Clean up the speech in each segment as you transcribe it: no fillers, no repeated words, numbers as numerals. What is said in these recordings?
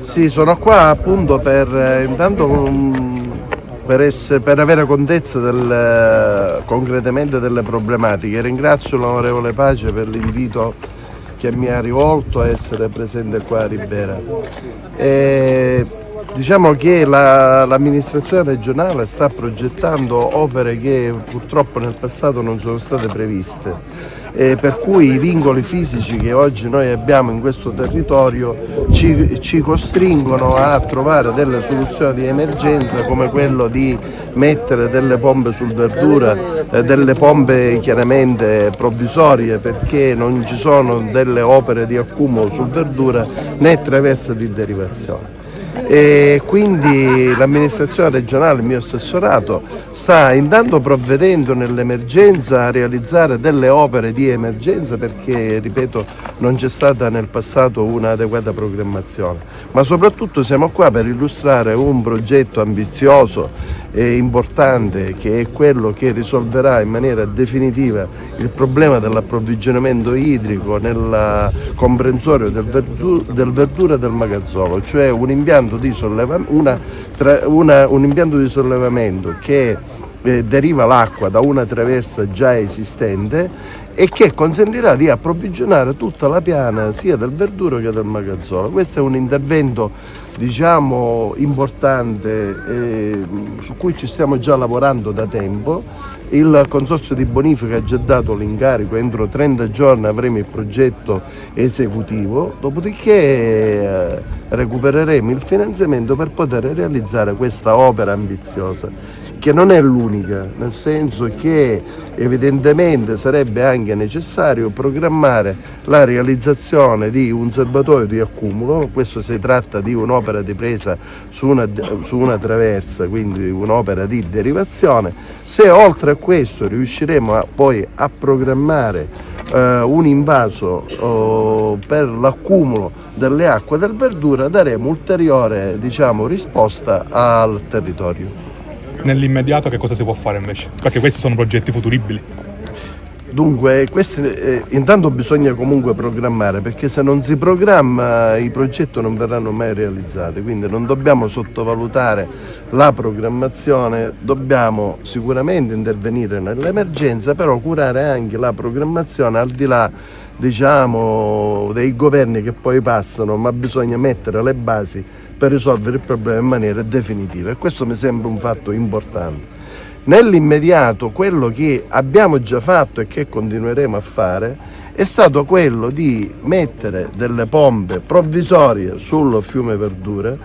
Sì, sono qua appunto per avere contezza concretamente delle problematiche. Ringrazio l'onorevole Pace per l'invito che mi ha rivolto a essere presente qua a Ribera. Diciamo che l'amministrazione regionale sta progettando opere che purtroppo nel passato non sono state previste. Per cui i vincoli fisici che oggi noi abbiamo in questo territorio ci costringono a trovare delle soluzioni di emergenza, come quello di mettere delle pompe sul verdura, delle pompe chiaramente provvisorie, perché non ci sono delle opere di accumulo sul verdura né traverse di derivazione. E quindi l'amministrazione regionale, il mio assessorato, sta intanto provvedendo nell'emergenza a realizzare delle opere di emergenza, perché, ripeto, non c'è stata nel passato un'adeguata programmazione, ma soprattutto siamo qua per illustrare un progetto ambizioso e importante, che è quello che risolverà in maniera definitiva il problema dell'approvvigionamento idrico nel comprensorio del verdura e del magazzolo, cioè un impianto di sollevamento che deriva l'acqua da una traversa già esistente e che consentirà di approvvigionare tutta la piana sia del verduro che del magazzolo. Questo è un intervento, diciamo, importante su cui ci stiamo già lavorando da tempo. Il Consorzio di Bonifica ha già dato l'incarico, entro 30 giorni avremo il progetto esecutivo, dopodiché recupereremo il finanziamento per poter realizzare questa opera ambiziosa, che non è l'unica, nel senso che evidentemente sarebbe anche necessario programmare la realizzazione di un serbatoio di accumulo. Questo si tratta di un'opera di presa su una traversa, quindi un'opera di derivazione. Se oltre a questo riusciremo poi a programmare un invaso per l'accumulo delle acque del verdura, daremo ulteriore, diciamo, risposta al territorio. Nell'immediato che cosa si può fare invece? Perché questi sono progetti futuribili. Dunque, intanto bisogna comunque programmare, perché se non si programma i progetti non verranno mai realizzati, quindi non dobbiamo sottovalutare la programmazione, dobbiamo sicuramente intervenire nell'emergenza, però curare anche la programmazione al di là, diciamo, dei governi che poi passano, ma bisogna mettere le basi per risolvere il problema in maniera definitiva, e questo mi sembra un fatto importante. Nell'immediato quello che abbiamo già fatto e che continueremo a fare è stato quello di mettere delle pompe provvisorie sul fiume Verdura.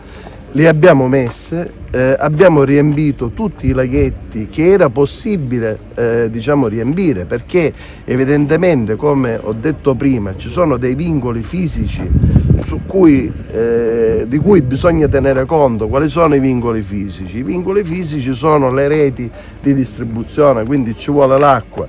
Le abbiamo messe, abbiamo riempito tutti i laghetti che era possibile riempire, perché evidentemente, come ho detto prima, ci sono dei vincoli fisici di cui bisogna tenere conto. Quali sono i vincoli fisici? I vincoli fisici sono le reti di distribuzione, quindi ci vuole l'acqua.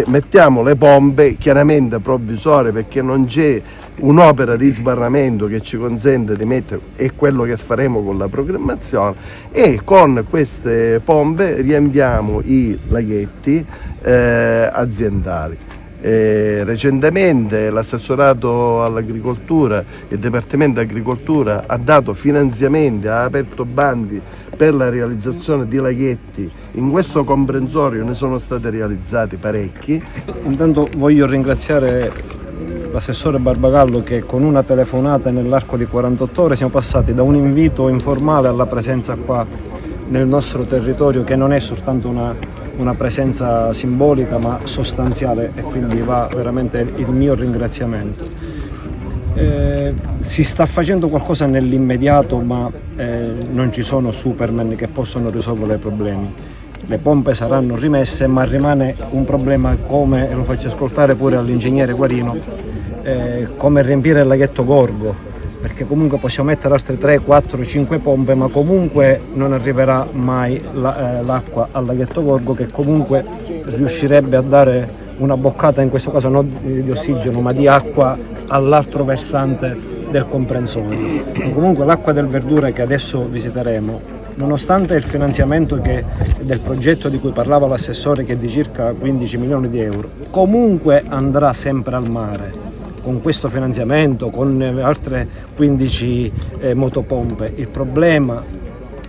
Mettiamo le pompe chiaramente provvisorie, perché non c'è un'opera di sbarramento che ci consente di mettere, è quello che faremo con la programmazione, e con queste pompe riempiamo i laghetti aziendali. Recentemente l'assessorato all'agricoltura, il Dipartimento Agricoltura, ha dato finanziamenti, ha aperto bandi per la realizzazione di laghetti. In questo comprensorio ne sono stati realizzati parecchi. Intanto voglio ringraziare l'assessore Barbagallo, che con una telefonata nell'arco di 48 ore siamo passati da un invito informale alla presenza qua nel nostro territorio, che non è soltanto una presenza simbolica ma sostanziale, e quindi va veramente il mio ringraziamento. Si sta facendo qualcosa nell'immediato, ma non ci sono Superman che possono risolvere i problemi. Le pompe saranno rimesse, ma rimane un problema, come lo faccio ascoltare pure all'ingegnere Guarino, come riempire il laghetto Gorgo, perché comunque possiamo mettere altre 3, 4, 5 pompe, ma comunque non arriverà mai l'acqua al laghetto Gorgo, che comunque riuscirebbe a dare una boccata, in questo caso non di ossigeno ma di acqua, all'altro versante del comprensorio. Comunque l'acqua del Verdura, che adesso visiteremo, nonostante il finanziamento del progetto di cui parlava l'assessore, che è di circa 15 milioni di euro, comunque andrà sempre al mare. con questo finanziamento, con altre 15 motopompe. Il problema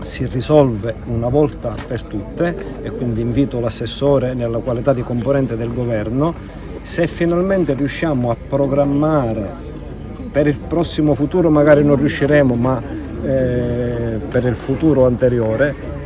si risolve una volta per tutte, e quindi invito l'assessore nella qualità di componente del governo, se finalmente riusciamo a programmare per il prossimo futuro, magari non riusciremo, ma per il futuro anteriore,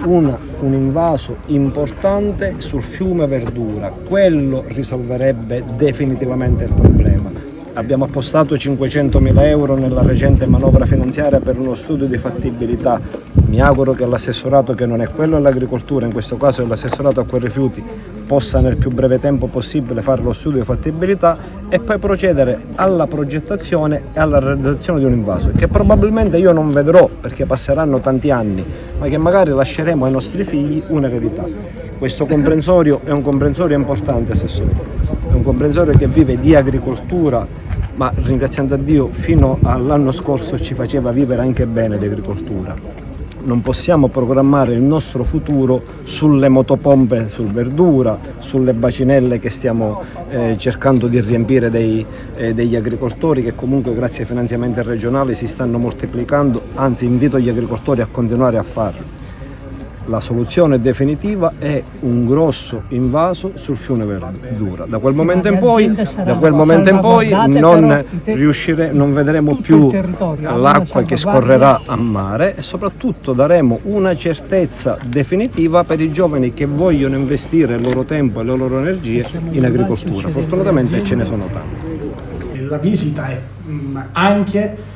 un invaso importante sul fiume Verdura. Quello risolverebbe definitivamente il problema. Abbiamo appostato 500.000 euro nella recente manovra finanziaria per uno studio di fattibilità. Mi auguro che l'assessorato, che non è quello all'agricoltura, in questo caso è l'assessorato acqua e rifiuti, possa nel più breve tempo possibile fare lo studio di fattibilità e poi procedere alla progettazione e alla realizzazione di un invaso, che probabilmente io non vedrò perché passeranno tanti anni, ma che magari lasceremo ai nostri figli un'eredità. Questo comprensorio è un comprensorio importante, assessore, è un comprensorio che vive di agricoltura, ma ringraziando a Dio fino all'anno scorso ci faceva vivere anche bene di agricoltura. Non possiamo programmare il nostro futuro sulle motopompe sul Verdura, sulle bacinelle che stiamo cercando di riempire degli agricoltori, che comunque grazie ai finanziamenti regionali si stanno moltiplicando, anzi invito gli agricoltori a continuare a farlo. La soluzione definitiva è un grosso invaso sul fiume Verdura. Da quel momento in poi non vedremo più l'acqua che scorrerà a mare, e soprattutto daremo una certezza definitiva per i giovani che vogliono investire il loro tempo e le loro energie in agricoltura. Fortunatamente ce ne sono tanti. La visita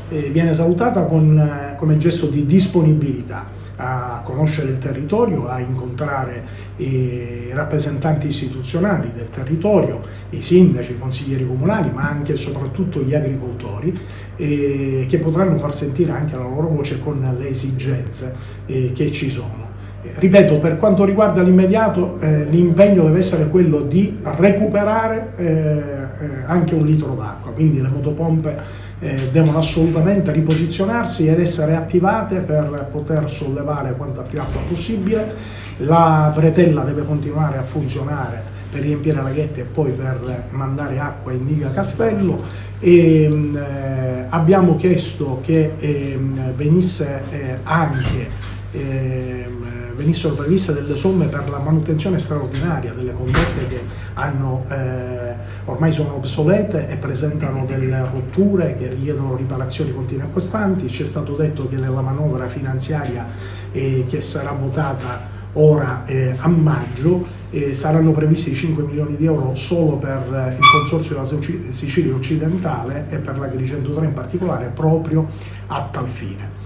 viene salutata come gesto di disponibilità a conoscere il territorio, a incontrare i rappresentanti istituzionali del territorio, i sindaci, i consiglieri comunali, ma anche e soprattutto gli agricoltori, che potranno far sentire anche la loro voce con le esigenze che ci sono. Ripeto, per quanto riguarda l'immediato, l'impegno deve essere quello di recuperare anche un litro d'acqua, quindi le motopompe devono assolutamente riposizionarsi ed essere attivate per poter sollevare quanta più acqua possibile. La bretella deve continuare a funzionare per riempire laghetti e poi per mandare acqua in diga Castello, e abbiamo chiesto che venissero previste delle somme per la manutenzione straordinaria delle condotte che ormai sono obsolete e presentano delle rotture che richiedono riparazioni continue e costanti. Ci è stato detto che nella manovra finanziaria che sarà votata ora a maggio saranno previsti 5 milioni di euro solo per il consorzio della Sicilia occidentale e per l'Agri 103 in particolare, proprio a tal fine.